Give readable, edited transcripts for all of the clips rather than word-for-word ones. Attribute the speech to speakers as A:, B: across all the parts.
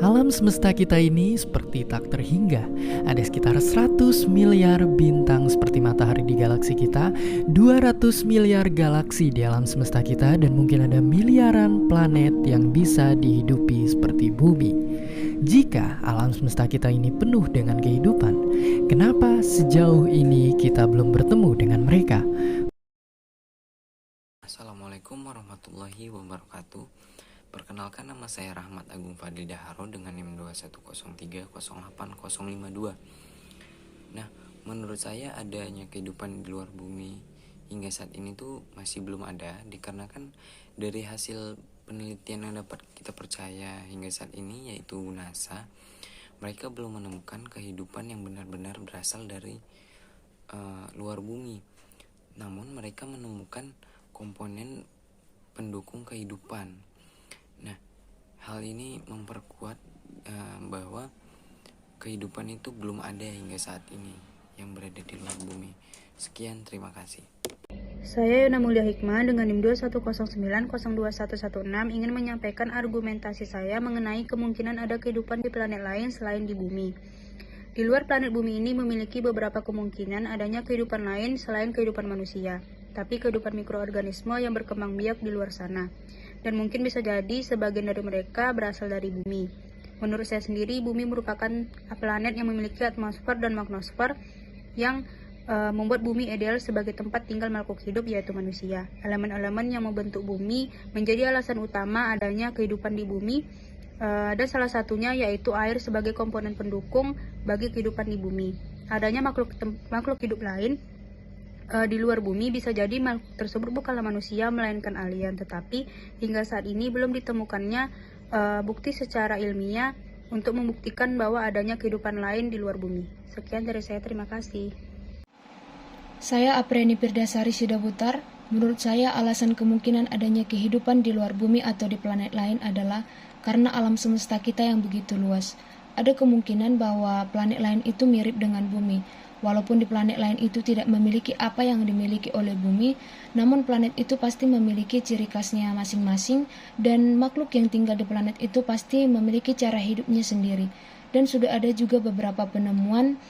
A: Alam semesta kita ini seperti tak terhingga. Ada sekitar 100 miliar bintang seperti matahari di galaksi kita, 200 miliar galaksi di alam semesta kita, dan mungkin ada miliaran planet yang bisa dihidupi seperti bumi. Jika alam semesta kita ini penuh dengan kehidupan, kenapa sejauh ini kita belum bertemu dengan mereka?
B: Assalamualaikum warahmatullahi wabarakatuh. Perkenalkan, nama saya Rahmat Agung Fadli Daharo dengan NIM 210308052. Nah, menurut saya adanya kehidupan di luar bumi hingga saat ini tuh masih belum ada, dikarenakan dari hasil penelitian yang dapat kita percaya hingga saat ini, yaitu NASA, mereka belum menemukan kehidupan yang benar-benar berasal dari luar bumi. Namun mereka menemukan komponen pendukung kehidupan. Nah, hal ini memperkuat bahwa kehidupan itu belum ada hingga saat ini yang berada di luar bumi. Sekian, terima kasih.
C: Saya Yuna Mulia Hikmah dengan NIM 210902116 ingin menyampaikan argumentasi saya mengenai kemungkinan ada kehidupan di planet lain selain di bumi. Di luar planet bumi ini memiliki beberapa kemungkinan adanya kehidupan lain selain kehidupan manusia, tapi kehidupan mikroorganisme yang berkembang biak di luar sana. Dan mungkin bisa jadi sebagian dari mereka berasal dari bumi. Menurut saya sendiri, bumi merupakan planet yang memiliki atmosfer dan magnosfer yang membuat bumi ideal sebagai tempat tinggal makhluk hidup, yaitu manusia. Elemen-elemen yang membentuk bumi menjadi alasan utama adanya kehidupan di bumi. Ada salah satunya yaitu air sebagai komponen pendukung bagi kehidupan di bumi. Adanya makhluk hidup lain di luar bumi bisa jadi makhluk tersebut bukanlah manusia melainkan alien, tetapi hingga saat ini belum ditemukannya bukti secara ilmiah untuk membuktikan bahwa adanya kehidupan lain di luar bumi. Sekian dari saya, terima kasih.
D: Saya Apreni Pirdasari Sidabutar. Menurut saya alasan kemungkinan adanya kehidupan di luar bumi atau di planet lain adalah karena alam semesta kita yang begitu luas. Ada kemungkinan bahwa planet lain itu mirip dengan bumi. Walaupun di planet lain itu tidak memiliki apa yang dimiliki oleh bumi, namun planet itu pasti memiliki ciri khasnya masing-masing, dan makhluk yang tinggal di planet itu pasti memiliki cara hidupnya sendiri. Dan sudah ada juga beberapa penemuan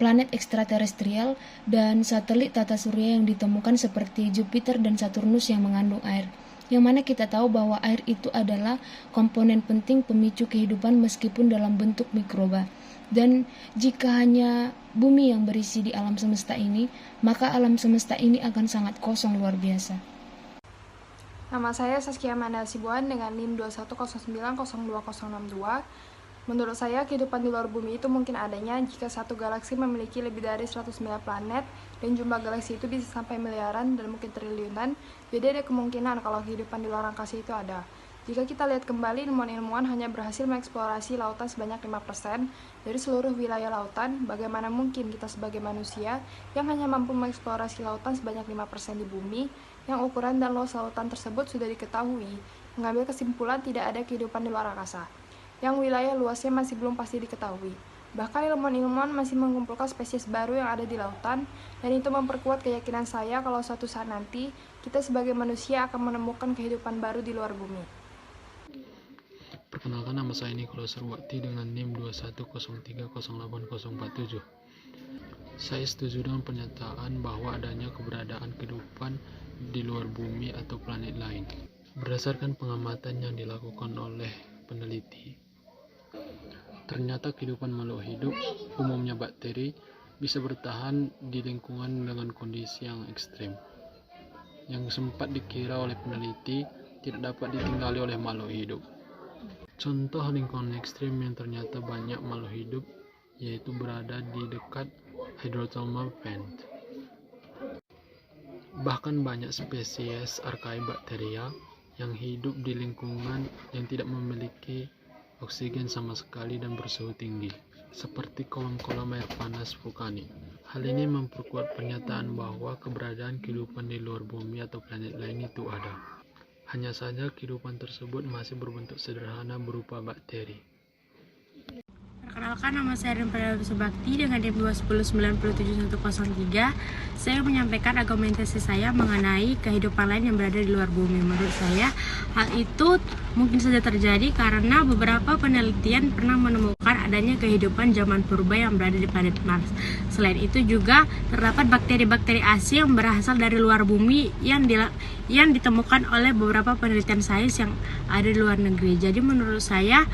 D: planet ekstraterestrial dan satelit tata surya yang ditemukan seperti Jupiter dan Saturnus yang mengandung air. Yang mana kita tahu bahwa air itu adalah komponen penting pemicu kehidupan meskipun dalam bentuk mikroba. Dan jika hanya bumi yang berisi di alam semesta ini, maka alam semesta ini akan sangat kosong luar biasa.
E: Nama saya Saskia Amanda Hasibuan dengan NIM 210902062. Menurut saya, kehidupan di luar bumi itu mungkin adanya jika satu galaksi memiliki lebih dari 109 planet dan jumlah galaksi itu bisa sampai miliaran dan mungkin triliunan. Jadi ada kemungkinan kalau kehidupan di luar angkasa itu ada. Jika kita lihat kembali, ilmuwan-ilmuwan hanya berhasil mengeksplorasi lautan sebanyak 5% dari seluruh wilayah lautan. Bagaimana mungkin kita sebagai manusia yang hanya mampu mengeksplorasi lautan sebanyak 5% di bumi, yang ukuran dan luas lautan tersebut sudah diketahui, mengambil kesimpulan tidak ada kehidupan di luar angkasa, yang wilayah luasnya masih belum pasti diketahui. Bahkan ilmuwan-ilmuwan masih mengumpulkan spesies baru yang ada di lautan, dan itu memperkuat keyakinan saya kalau suatu saat nanti kita sebagai manusia akan menemukan kehidupan baru di luar bumi.
F: Perkenalkan, nama saya Nicholas Surwati dengan NIM 210308047. Saya setuju dengan pernyataan bahwa adanya keberadaan kehidupan di luar bumi atau planet lain. Berdasarkan pengamatan yang dilakukan oleh peneliti, ternyata kehidupan makhluk hidup, umumnya bakteri, bisa bertahan di lingkungan dengan kondisi yang ekstrem, yang sempat dikira oleh peneliti tidak dapat ditinggali oleh makhluk hidup. Contoh lingkungan ekstrem yang ternyata banyak makhluk hidup yaitu berada di dekat hydrothermal vent. Bahkan banyak spesies Archaebacteria yang hidup di lingkungan yang tidak memiliki oksigen sama sekali dan bersuhu tinggi, seperti kolam-kolam air panas vulkanik. Hal ini memperkuat pernyataan bahwa keberadaan kehidupan di luar bumi atau planet lain itu ada. Hanya saja kehidupan tersebut masih berbentuk sederhana berupa bakteri.
G: Perkenalkan, nama saya Rinpradana Subakti dengan NIM 210907103. Saya menyampaikan argumentasi saya mengenai kehidupan lain yang berada di luar bumi. Menurut saya, hal itu mungkin saja terjadi karena beberapa penelitian pernah menemukan adanya kehidupan zaman purba yang berada di planet Mars. Selain itu juga terdapat bakteri-bakteri asing yang berasal dari luar bumi yang ditemukan oleh beberapa penelitian sains yang ada di luar negeri. Jadi menurut saya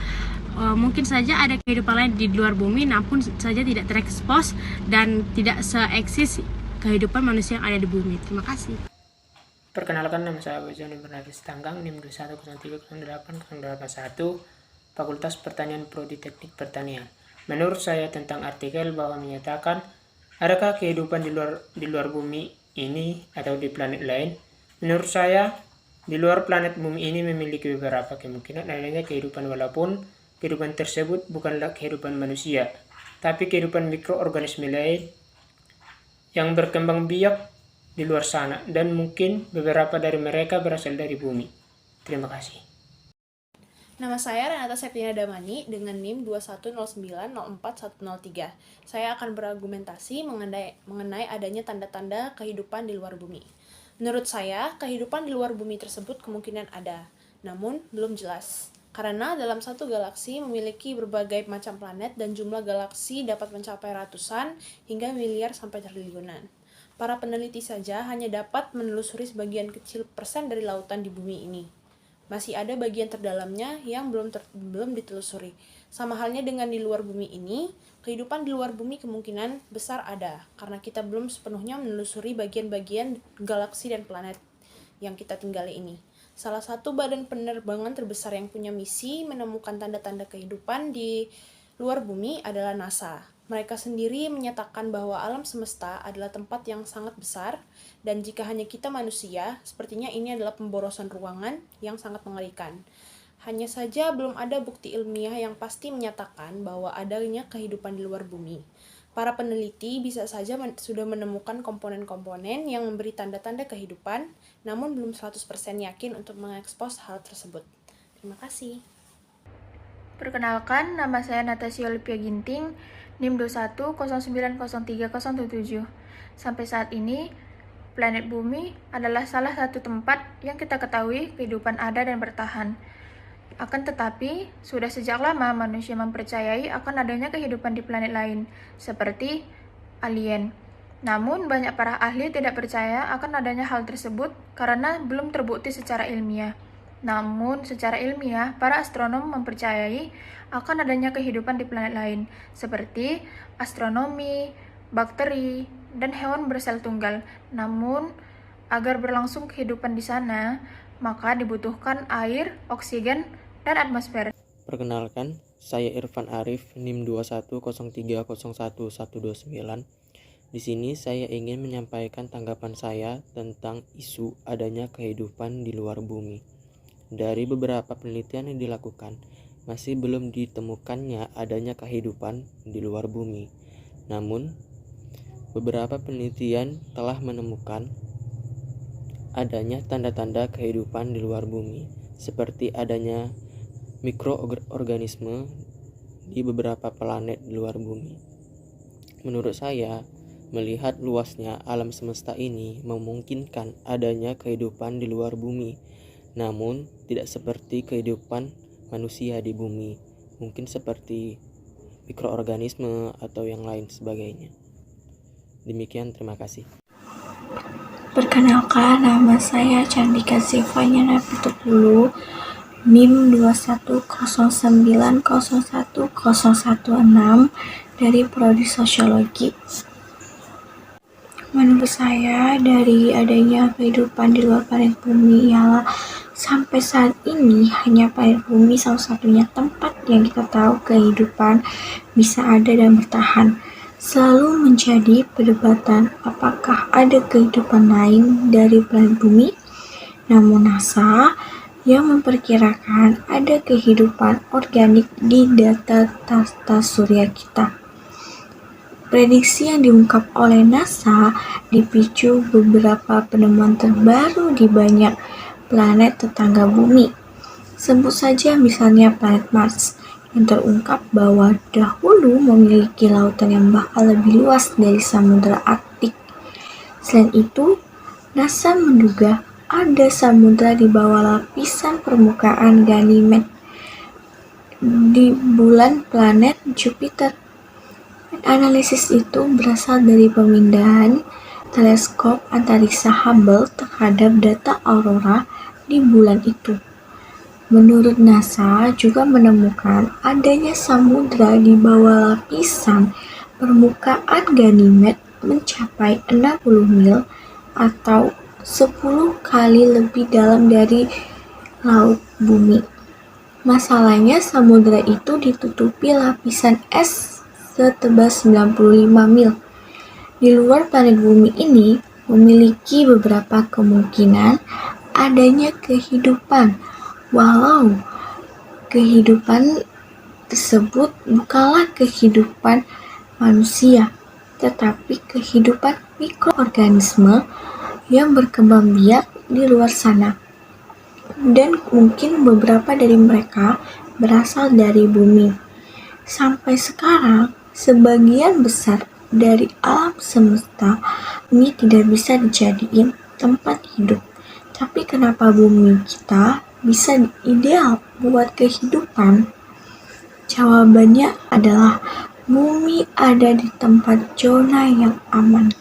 G: mungkin saja ada kehidupan lain di luar bumi, namun saja tidak terekspos dan tidak seeksis kehidupan manusia yang ada di bumi. Terima kasih.
H: Perkenalkan, nama saya Bojoni Bernardus Tanggang, NIM 210300881, Fakultas Pertanian Prodi Teknik Pertanian. Menurut saya tentang artikel bahwa menyatakan adakah kehidupan di luar bumi ini atau di planet lain? Menurut saya, di luar planet bumi ini memiliki beberapa kemungkinan adanya kehidupan, walaupun kehidupan tersebut bukanlah kehidupan manusia, tapi kehidupan mikroorganisme lain yang berkembang biak di luar sana, dan mungkin beberapa dari mereka berasal dari bumi. Terima kasih.
I: Nama saya Renata Septiana Damani dengan NIM 210904103. Saya akan berargumentasi mengenai adanya tanda-tanda kehidupan di luar bumi. Menurut saya, kehidupan di luar bumi tersebut kemungkinan ada, namun belum jelas. Karena dalam satu galaksi memiliki berbagai macam planet dan jumlah galaksi dapat mencapai ratusan hingga miliar sampai triliunan. Para peneliti saja hanya dapat menelusuri sebagian kecil persen dari lautan di bumi ini. Masih ada bagian terdalamnya yang belum ditelusuri. Sama halnya dengan di luar bumi ini, kehidupan di luar bumi kemungkinan besar ada, karena kita belum sepenuhnya menelusuri bagian-bagian galaksi dan planet yang kita tinggali ini. Salah satu badan penerbangan terbesar yang punya misi menemukan tanda-tanda kehidupan di luar bumi adalah NASA. Mereka sendiri menyatakan bahwa alam semesta adalah tempat yang sangat besar, dan jika hanya kita manusia, sepertinya ini adalah pemborosan ruangan yang sangat mengerikan. Hanya saja belum ada bukti ilmiah yang pasti menyatakan bahwa adanya kehidupan di luar bumi. Para peneliti bisa saja sudah menemukan komponen-komponen yang memberi tanda-tanda kehidupan, namun belum 100% yakin untuk mengekspos hal tersebut. Terima kasih.
J: Perkenalkan, nama saya Natasha Olivia Ginting, NIM 210903007. Sampai saat ini, planet bumi adalah salah satu tempat yang kita ketahui kehidupan ada dan bertahan. Akan tetapi, sudah sejak lama manusia mempercayai akan adanya kehidupan di planet lain, seperti alien. Namun, banyak para ahli tidak percaya akan adanya hal tersebut karena belum terbukti secara ilmiah. Namun, secara ilmiah, para astronom mempercayai akan adanya kehidupan di planet lain, seperti astronomi, bakteri, dan hewan bersel tunggal. Namun, agar berlangsung kehidupan di sana, maka dibutuhkan air, oksigen, dan atmosfer.
K: Perkenalkan, saya Irfan Arif, NIM 210301129. Di sini saya ingin menyampaikan tanggapan saya tentang isu adanya kehidupan di luar bumi. Dari beberapa penelitian yang dilakukan, masih belum ditemukannya adanya kehidupan di luar bumi. Namun, beberapa penelitian telah menemukan adanya tanda-tanda kehidupan di luar bumi, seperti adanya mikroorganisme di beberapa planet di luar bumi. Menurut saya, melihat luasnya alam semesta ini memungkinkan adanya kehidupan di luar bumi, namun tidak seperti kehidupan manusia di bumi, mungkin seperti mikroorganisme atau yang lain sebagainya. Demikian, terima kasih.
L: Perkenalkan, nama saya Candika Zevanya Napitupulu, NIM 210901016 dari Prodi Sosiologi. Menurut saya, dari adanya kehidupan di luar planet bumi ialah sampai saat ini hanya planet bumi satu-satunya tempat yang kita tahu kehidupan bisa ada dan bertahan. Selalu menjadi perdebatan apakah ada kehidupan lain dari planet bumi. Namun NASA yang memperkirakan ada kehidupan organik di data tata surya kita. Prediksi yang diungkap oleh NASA dipicu beberapa penemuan terbaru di banyak planet tetangga bumi. Sebut saja misalnya planet Mars yang terungkap bahwa dahulu memiliki lautan yang bakal lebih luas dari Samudra Arktik. Selain itu, NASA menduga ada samudra di bawah lapisan permukaan Ganymede di bulan planet Jupiter. Analisis itu berasal dari pemindahan teleskop antariksa Hubble terhadap data aurora di bulan itu. Menurut NASA juga menemukan adanya samudra di bawah lapisan permukaan Ganymede mencapai 60 mil atau 10 kali lebih dalam dari laut bumi. Masalahnya samudra itu ditutupi lapisan es setebal 95 mil. Di luar planet bumi ini memiliki beberapa kemungkinan adanya kehidupan, walau kehidupan tersebut bukanlah kehidupan manusia, tetapi kehidupan mikroorganisme yang berkembang biak di luar sana. Dan mungkin beberapa dari mereka berasal dari bumi. Sampai sekarang, sebagian besar dari alam semesta ini tidak bisa dijadiin tempat hidup. Tapi kenapa bumi kita bisa ideal buat kehidupan? Jawabannya adalah bumi ada di tempat zona yang aman.